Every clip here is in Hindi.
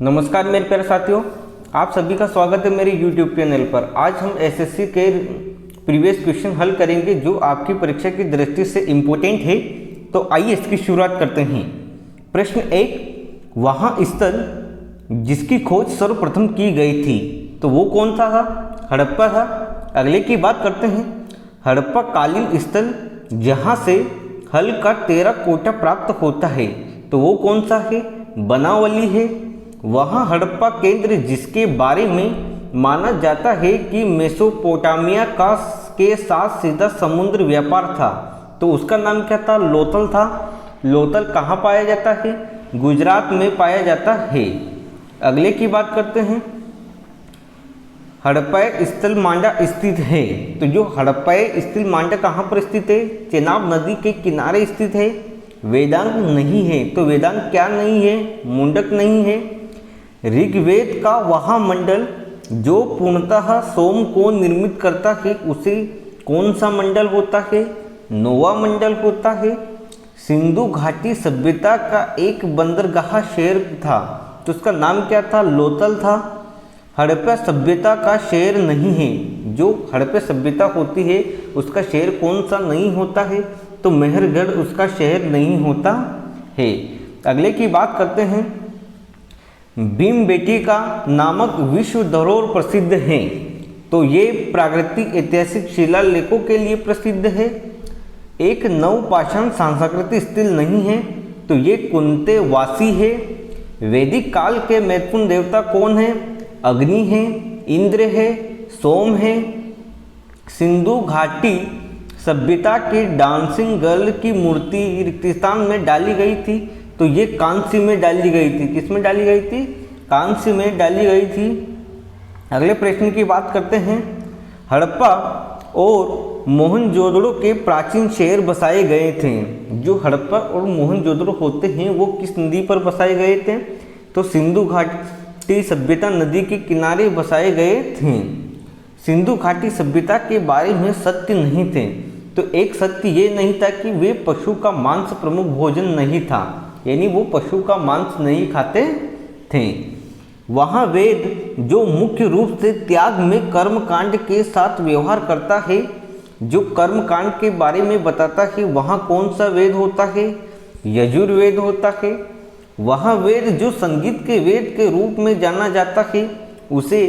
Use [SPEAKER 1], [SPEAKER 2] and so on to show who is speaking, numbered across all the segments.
[SPEAKER 1] नमस्कार मेरे प्यारे साथियों, आप सभी का स्वागत है मेरे YouTube चैनल पर। आज हम एसएससी के प्रीवियस क्वेश्चन हल करेंगे जो आपकी परीक्षा की दृष्टि से इम्पोर्टेंट है। तो आइए इसकी शुरुआत करते हैं। प्रश्न 1, वहाँ स्थल जिसकी खोज सर्वप्रथम की गई थी तो वो कौन सा था? हड़प्पा था। अगले की बात करते हैं। हड़प्पा कालीन स्थल जहाँ से हल का टेराकोटा प्राप्त होता है तो वो कौन सा है? बनावली है। वहाँ हड़प्पा केंद्र जिसके बारे में माना जाता है कि मेसोपोटामिया के साथ सीधा समुद्र व्यापार था तो उसका नाम क्या था? लोथल था। लोथल कहाँ पाया जाता है? गुजरात में पाया जाता है। अगले की बात करते हैं। हड़प्पा स्थल मांडा स्थित है तो जो हड़प्पा स्थल मांडा कहाँ पर स्थित है? चेनाब नदी के किनारे स्थित है। वेदांत नहीं है तो वेदांत क्या नहीं है? मुंडक नहीं है। ऋग्वेद का वह मंडल जो पूर्णतः सोम को निर्मित करता है उसे कौन सा मंडल होता है? नोवा मंडल होता है। सिंधु घाटी सभ्यता का एक बंदरगाह शहर था तो उसका नाम क्या था? लोथल था। हड़प्पा सभ्यता का शहर नहीं है। जो हड़प्पा सभ्यता होती है उसका शहर कौन सा नहीं होता है? तो मेहरगढ़ उसका शहर नहीं होता है। अगले की बात करते हैं। भीमबेटका नामक विश्व धरोहर प्रसिद्ध है तो ये प्राकृतिक ऐतिहासिक शिलालेखों के लिए प्रसिद्ध है। एक नवपाषाण सांस्कृतिक स्थल नहीं है तो ये कुंतेवासी है। वैदिक काल के महत्वपूर्ण देवता कौन है? अग्नि है, इंद्र है, सोम है। सिंधु घाटी सभ्यता की डांसिंग गर्ल की मूर्ति रिक्तिस्थान में डाली गई थी तो ये कांस्य में डाली गई थी। किस में डाली गई थी? कांस्य में डाली गई थी। अगले प्रश्न की बात करते हैं। हड़प्पा और मोहनजोदड़ो के प्राचीन शहर बसाए गए थे। जो हड़प्पा और मोहनजोदड़ो होते हैं वो किस नदी पर बसाए गए थे? तो सिंधु घाटी सभ्यता नदी के किनारे बसाए गए थे। सिंधु घाटी सभ्यता के बारे में सत्य नहीं थे तो एक सत्य ये नहीं था कि वे पशु का मांस प्रमुख भोजन नहीं था, यानी वो पशु का मांस नहीं खाते थे। वहाँ वेद जो मुख्य रूप से त्याग में कर्मकांड के साथ व्यवहार करता है, जो कर्मकांड के बारे में बताता है, वहाँ कौन सा वेद होता है? यजुर्वेद होता है। वहाँ वेद जो संगीत के वेद के रूप में जाना जाता है उसे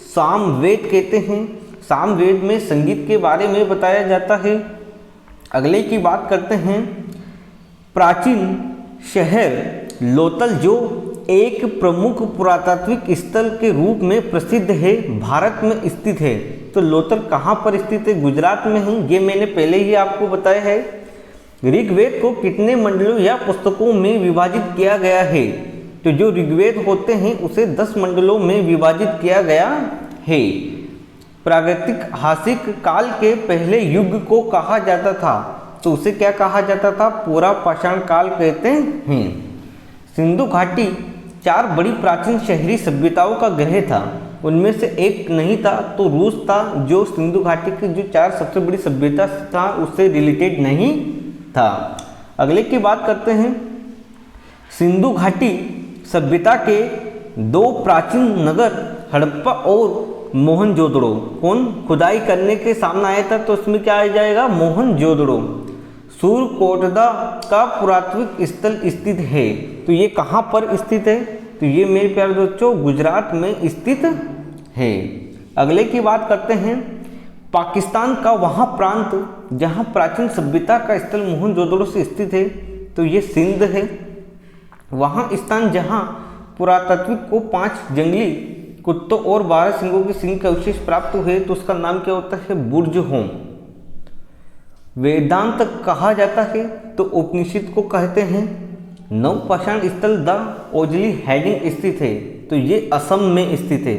[SPEAKER 1] सामवेद कहते हैं। सामवेद में संगीत के बारे में बताया जाता है। अगले की बात करते हैं। प्राचीन शहर लोथल जो एक प्रमुख पुरातात्विक स्थल के रूप में प्रसिद्ध है, भारत में स्थित है तो लोथल कहाँ पर स्थित है? गुजरात में है। ये मैंने पहले ही आपको बताया है। ऋग्वेद को कितने मंडलों या पुस्तकों में विभाजित किया गया है? तो जो ऋग्वेद होते हैं उसे 10 मंडलों में विभाजित किया गया है। प्रागैतिहासिक काल के पहले युग को कहा जाता था तो उसे क्या कहा जाता था? पूरा पाषाण काल कहते हैं। सिंधु घाटी 4 बड़ी प्राचीन शहरी सभ्यताओं का ग्रह था। उनमें से एक नहीं था तो रूस था, जो सिंधु घाटी की जो 4 सबसे बड़ी सभ्यता था उससे रिलेटेड नहीं था। अगले की बात करते हैं। सिंधु घाटी सभ्यता के 2 प्राचीन नगर हड़प्पा और मोहनजोदड़ो कौन खुदाई करने के सामने आया था तो उसमें क्या आ जाएगा? मोहनजोदड़ो। सूरकोटदा का पुरातात्विक स्थल स्थित है तो ये कहाँ पर स्थित है? तो ये मेरे प्यारे दोस्तों गुजरात में स्थित है। अगले की बात करते हैं। पाकिस्तान का वहाँ प्रांत जहाँ प्राचीन सभ्यता का स्थल मोहनजोदड़ो से स्थित है तो ये सिंध है। वहाँ स्थान जहाँ पुरातात्विक को 5 जंगली कुत्तों और 12 सिंगों के सिंग का अवशेष प्राप्त हुए तो उसका नाम क्या होता है? बुर्ज होम। वेदांत कहा जाता है तो उपनिषद को कहते हैं। नवपाषाण स्थल द ओजली हेडिंग स्थित है तो ये असम में स्थित है।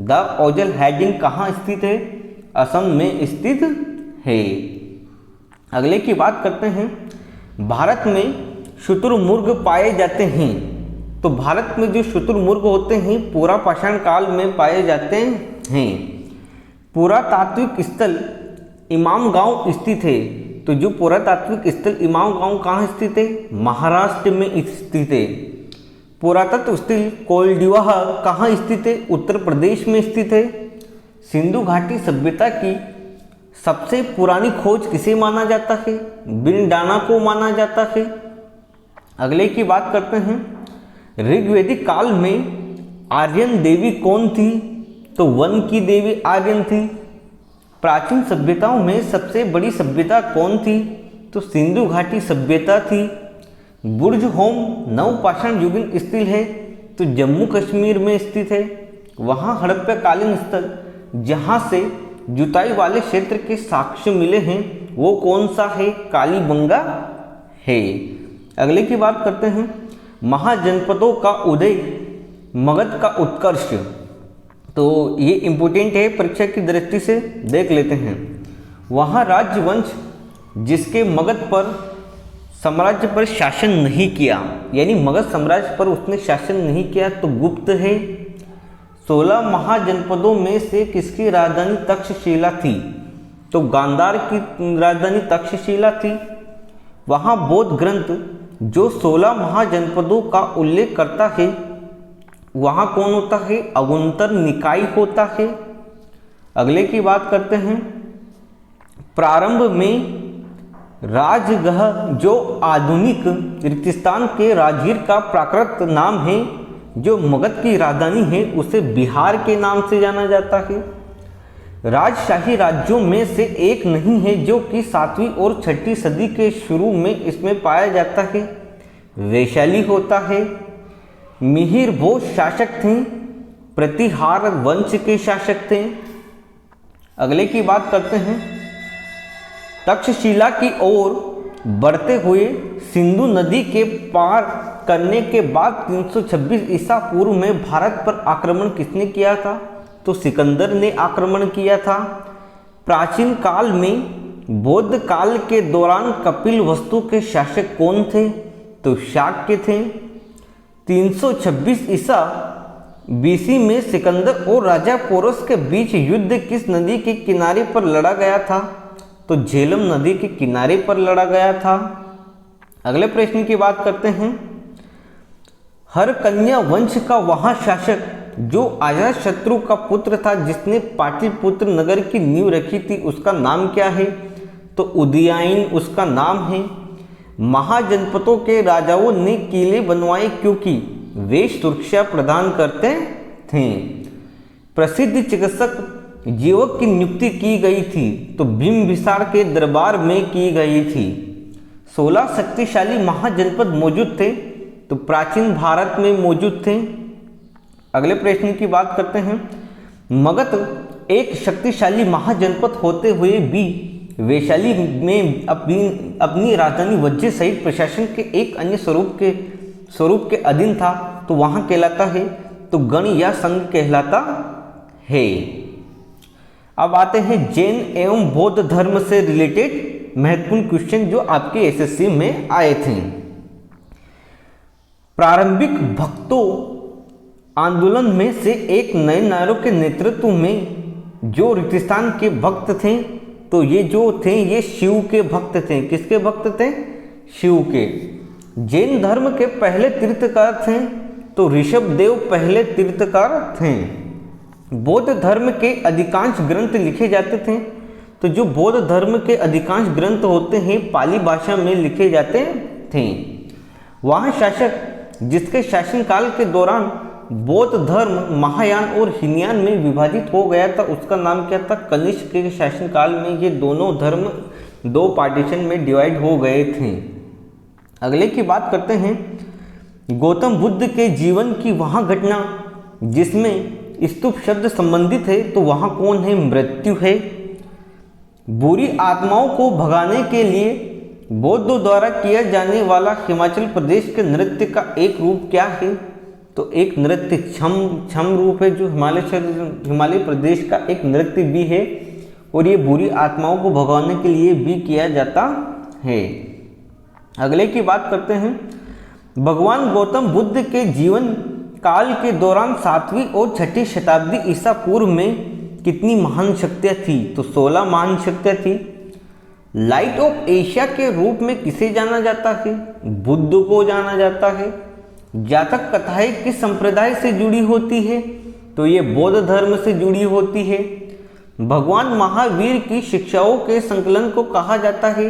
[SPEAKER 1] द ओजल हेडिंग कहाँ स्थित है? असम में स्थित है। अगले की बात करते हैं। भारत में शुतुरमुर्ग पाए जाते हैं तो भारत में जो शुतुरमुर्ग होते हैं पूरा पाषाण काल में पाए जाते हैं। पुरातात्विक स्थल इमाम गांव स्थित है तो जो पुरातात्विक स्थल इमाम गांव कहाँ स्थित है? महाराष्ट्र में स्थित है। पुरातत्व स्थल कोइलडिवाह कहाँ स्थित है? उत्तर प्रदेश में स्थित है। सिंधु घाटी सभ्यता की सबसे पुरानी खोज किसे माना जाता है? बिन डाना को माना जाता है। अगले की बात करते हैं, ऋग्वैदिक काल में आर्यन देवी कौन थी? तो वन की देवी आर्यन थी। प्राचीन सभ्यताओं में सबसे बड़ी सभ्यता कौन थी? तो सिंधु घाटी सभ्यता थी। बुर्ज होम नवपाषाण युगीन स्थल है, तो जम्मू कश्मीर में स्थित है। वहाँ हड़प्पा कालीन स्थल जहाँ से जुताई वाले क्षेत्र के साक्ष्य मिले हैं वो कौन सा है? कालीबंगा है। अगले की बात करते हैं, महाजनपदों का उदय, मगध का उत्कर्ष। तो ये इम्पोर्टेंट है, परीक्षा की दृष्टि से देख लेते हैं। वहाँ राजवंश जिसके मगध पर साम्राज्य पर शासन नहीं किया, यानी मगध साम्राज्य पर उसने शासन नहीं किया, तो गुप्त है। 16 महाजनपदों में से किसकी राजधानी तक्षशिला थी? तो गांधार की राजधानी तक्षशिला थी। वहाँ बौद्ध ग्रंथ जो 16 महाजनपदों का उल्लेख करता है वहाँ कौन होता है? अगुंतर निकाय होता है। अगले की बात करते हैं, प्रारंभ में राजगह जो आधुनिक रिक्तिस्तान के राजगीर का प्राकृत नाम है, जो मगध की राजधानी है उसे बिहार के नाम से जाना जाता है। राजशाही राज्यों में से एक नहीं है जो कि 7वीं और 6ठी सदी के शुरू में इसमें पाया जाता है, वैशाली होता है। मिहिर भोज शासक थे, प्रतिहार वंश के शासक थे। अगले की बात करते हैं, तक्षशिला की ओर बढ़ते हुए सिंधु नदी के पार करने के बाद 326 ईसा पूर्व में भारत पर आक्रमण किसने किया था? तो सिकंदर ने आक्रमण किया था। प्राचीन काल में बौद्ध काल के दौरान कपिलवस्तु के शासक कौन थे? तो शाक्य थे। 326 ईसा बीसी में सिकंदर और राजा पोरस के बीच युद्ध किस नदी के किनारे पर लड़ा गया था? तो झेलम नदी के किनारे पर लड़ा गया था। अगले प्रश्न की बात करते हैं, हरकन्या वंश का वहाँ शासक जो अजातशत्रु का पुत्र था जिसने पाटलिपुत्र नगर की नींव रखी थी उसका नाम क्या है? तो उदयायन उसका नाम है। महाजनपदों के राजाओं ने किले बनवाए क्योंकि वे सुरक्षा प्रदान करते थे। प्रसिद्ध चिकित्सक जीवक की नियुक्ति की गई थी, तो बिंबिसार के दरबार में की गई थी। 16 शक्तिशाली महाजनपद मौजूद थे, तो प्राचीन भारत में मौजूद थे। अगले प्रश्न की बात करते हैं, मगध एक शक्तिशाली महाजनपद होते हुए भी वैशाली में अपनी राजधानी वज्र सहित प्रशासन के एक अन्य स्वरूप के अधीन था, तो वहाँ कहलाता है तो गण या संघ कहलाता है। अब आते हैं जैन एवं बौद्ध धर्म से रिलेटेड महत्वपूर्ण क्वेश्चन जो आपके एसएससी में आए थे। प्रारंभिक भक्तों आंदोलन में से एक नए नायरों के नेतृत्व में जो रिक्तिस्तान के भक्त थे, तो ये जो थे ये शिव के भक्त थे। किसके भक्त थे? शिव के। जैन धर्म के पहले तीर्थकार थे, तो ऋषभदेव पहले तीर्थकार थे। बौद्ध धर्म के अधिकांश ग्रंथ लिखे जाते थे, तो जो बौद्ध धर्म के अधिकांश ग्रंथ होते हैं पाली भाषा में लिखे जाते थे। वहाँ शासक जिसके शासनकाल के दौरान बौद्ध धर्म महायान और हीनयान में विभाजित हो गया था उसका नाम क्या था? कनिष्क के शासनकाल में ये दोनों धर्म 2 पार्टीशन में डिवाइड हो गए थे। अगले की बात करते हैं, गौतम बुद्ध के जीवन की वहाँ घटना जिसमें स्तूप शब्द संबंधित है, तो वहाँ कौन है? मृत्यु है। बुरी आत्माओं को भगाने के लिए बौद्धों द्वारा किया जाने वाला हिमाचल प्रदेश के नृत्य का एक रूप क्या है? तो एक नृत्य छम रूप है जो हिमालय प्रदेश का एक नृत्य भी है, और ये बुरी आत्माओं को भगाने के लिए भी किया जाता है। अगले की बात करते हैं, भगवान गौतम बुद्ध के जीवन काल के दौरान 7वीं और 6ठी शताब्दी ईसा पूर्व में कितनी महान शक्तियाँ थी? तो 16 महान शक्तियाँ थी। लाइट ऑफ एशिया के रूप में किसे जाना जाता है? बुद्ध को जाना जाता है। जातक कथाएं किस संप्रदाय से जुड़ी होती है? तो ये बौद्ध धर्म से जुड़ी होती है। भगवान महावीर की शिक्षाओं के संकलन को कहा जाता है?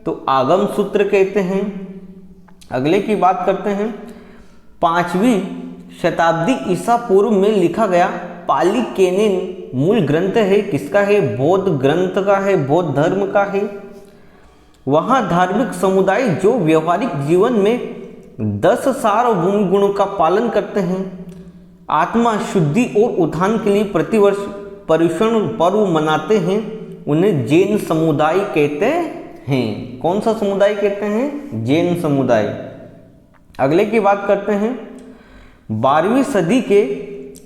[SPEAKER 1] तो आगम सूत्र कहते हैं। अगले की बात करते हैं। 5वीं शताब्दी ईसा पूर्व में लिखा गया पाली केनिन मूल ग्रंथ है किसका है? बौद्ध ग्रंथ का है, बौद्ध धर्म का है। वहाँ धार्मिक समुदाय जो व्यवहारिक जीवन में 10 सार्वभौमिक गुणों का पालन करते हैं, आत्मा शुद्धि और उत्थान के लिए प्रतिवर्ष पर्युषण पर्व मनाते हैं, उन्हें जैन समुदाय कहते हैं। कौन सा समुदाय कहते हैं? जैन समुदाय। अगले की बात करते हैं। 12वीं सदी के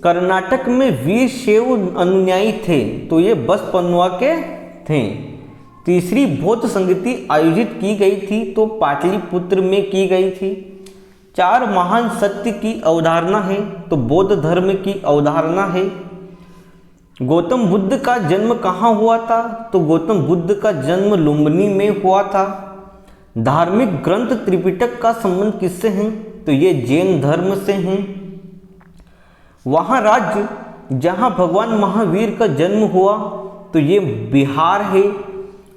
[SPEAKER 1] कर्नाटक में वीरशैव अनुयायी थे, तो ये बसपन्नुआ के थे। तीसरी बौद्ध संगति आयोजित की गई थी, तो पाटलिपुत्र में की गई थी। 4 महान सत्य की अवधारणा है, तो बौद्ध धर्म की अवधारणा है। गौतम बुद्ध का जन्म कहाँ हुआ था? तो गौतम बुद्ध का जन्म लुम्बिनी में हुआ था। धार्मिक ग्रंथ त्रिपिटक का संबंध किससे है? तो ये जैन धर्म से हैं। वहाँ राज्य जहाँ भगवान महावीर का जन्म हुआ, तो ये बिहार है।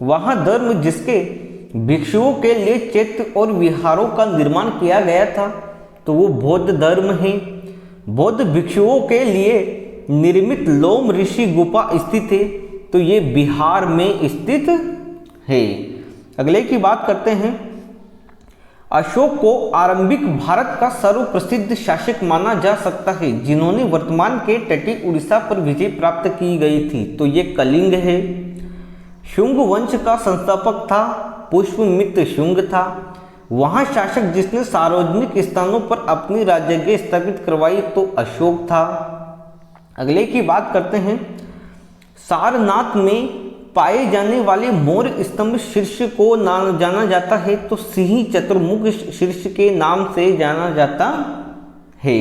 [SPEAKER 1] वहाँ धर्म जिसके भिक्षुओं के लिए चैत्य और विहारों का निर्माण किया गया था, तो वो बौद्ध धर्म है। बौद्ध भिक्षुओं के लिए निर्मित लोम ऋषि गुफा स्थित है, तो ये बिहार में स्थित है। अगले की बात करते हैं। अशोक को आरंभिक भारत का सर्वप्रसिद्ध शासक माना जा सकता है, जिन्होंने वर्तमान के तटीय उड़ीसा पर विजय प्राप्त की गई थी, तो ये कलिंग है। शुंग वंश का संस्थापक था, पुष्यमित्र शुंग था। वहाँ शासक जिसने सार्वजनिक स्थानों पर अपनी राजगद्दी स्थापित करवाई, तो अशोक था। अगले की बात करते हैं। सारनाथ में पाए जाने वाले मौर्य स्तंभ शीर्ष को जाना जाता है, तो सिंह चतुर्मुख शीर्ष के नाम से जाना जाता है।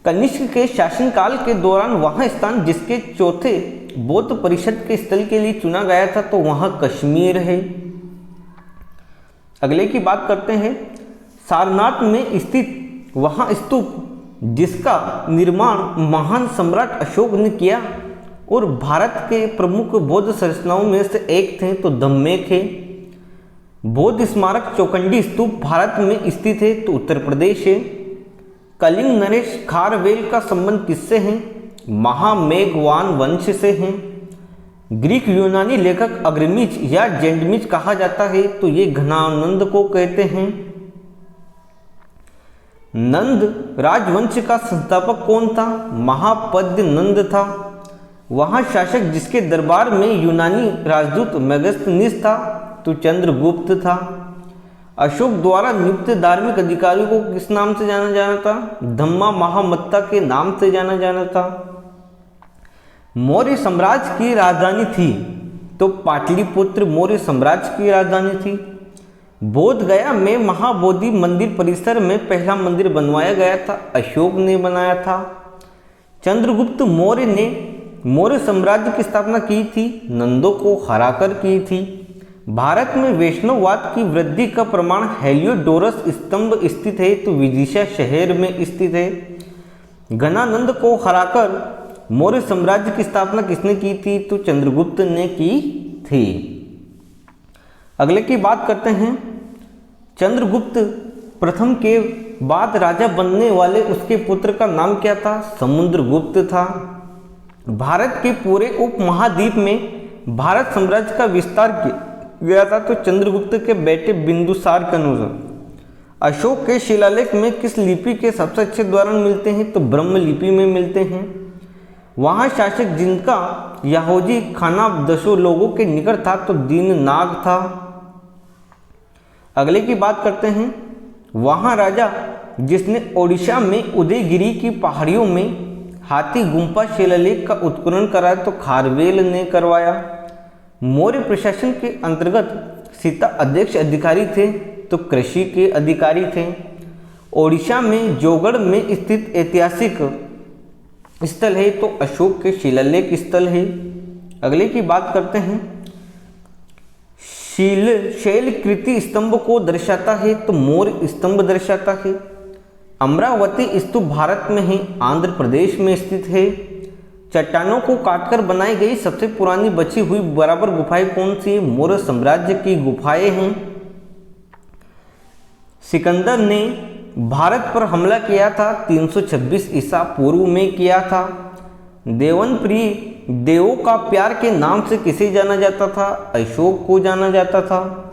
[SPEAKER 1] कनिष्क के शासनकाल के दौरान वह स्थान जिसके चौथे बौद्ध परिषद के स्थल के लिए चुना गया था, तो वह कश्मीर है। अगले की बात करते हैं। सारनाथ में स्थित वह स्तूप जिसका निर्माण महान सम्राट अशोक ने किया और भारत के प्रमुख बौद्ध संरचनाओं में से एक थे, तो धम्मेक है। बौद्ध स्मारक चौखंडी स्तूप भारत में स्थित है, तो उत्तर प्रदेश है। कलिंग नरेश खारवेल का संबंध किससे है? महामेघवान वंश से है। ग्रीक यूनानी लेखक अग्रमीज या जेंडमीज कहा जाता है, तो ये घनानंद को कहते हैं। नंद राजवंश का संस्थापक कौन था? महापद्य नंद था। वहाँ शासक जिसके दरबार में यूनानी राजदूत मेगस्थनीस था, तो चंद्रगुप्त था। अशोक द्वारा नियुक्त धार्मिक अधिकारियों को किस नाम से जाना जाना था? धम्मा महामत्ता के नाम से जाना जाना था। मौर्य साम्राज्य की राजधानी थी, तो पाटलिपुत्र मौर्य साम्राज्य की राजधानी थी। बोध गया में महाबोधि मंदिर परिसर में पहला मंदिर बनवाया गया था, अशोक ने बनाया था। चंद्रगुप्त मौर्य ने मौर्य साम्राज्य की स्थापना की थी, नंदों को हराकर की थी। भारत में वैष्णववाद की वृद्धि का प्रमाण हेलियोडोरस स्तंभ स्थित है, तो विदिशा शहर में स्थित है। घनानंद को हराकर मौर्य साम्राज्य की स्थापना किसने की थी? तो चंद्रगुप्त ने की थी। अगले की बात करते हैं। चंद्रगुप्त प्रथम के बाद राजा बनने वाले उसके पुत्र का नाम क्या था? समुद्रगुप्त था। भारत के पूरे उपमहाद्वीप में भारत साम्राज्य का विस्तार किया गया था, तो चंद्रगुप्त के बेटे बिंदुसार के अनुसार। अशोक के शिलालेख में किस लिपि के सबसे अच्छे उदाहरण मिलते हैं? तो ब्रह्म लिपि में मिलते हैं। वहाँ शासक जिनका यहोजी खाना 10 लोगों के निकट था, तो दीननाग था। अगले की बात करते हैं। वहाँ राजा जिसने ओडिशा में उदयगिरी की पहाड़ियों में हाथी गुम्फा शिलालेख का उत्खनन कराया, तो खारवेल ने करवाया। मौर्य प्रशासन के अंतर्गत सीता अध्यक्ष अधिकारी थे, तो कृषि के अधिकारी थे। ओडिशा में जोगढ़ में स्थित ऐतिहासिक स्थल है, तो अशोक के शिलालेख स्थल है। अगले की बात करते हैं। शैलकृति स्तंभ को दर्शाता है, तो मौर्य स्तंभ दर्शाता है। अमरावती स्तूप भारत में ही आंध्र प्रदेश में स्थित है। चट्टानों को काटकर बनाई गई सबसे पुरानी बची हुई बराबर गुफाएं कौन सी? मौर्य साम्राज्य की गुफाएं हैं। सिकंदर ने भारत पर हमला किया था 326 ईसा पूर्व में किया था। देवनप्रिय देवों का प्यार के नाम से किसे जाना जाता था? अशोक को जाना जाता था।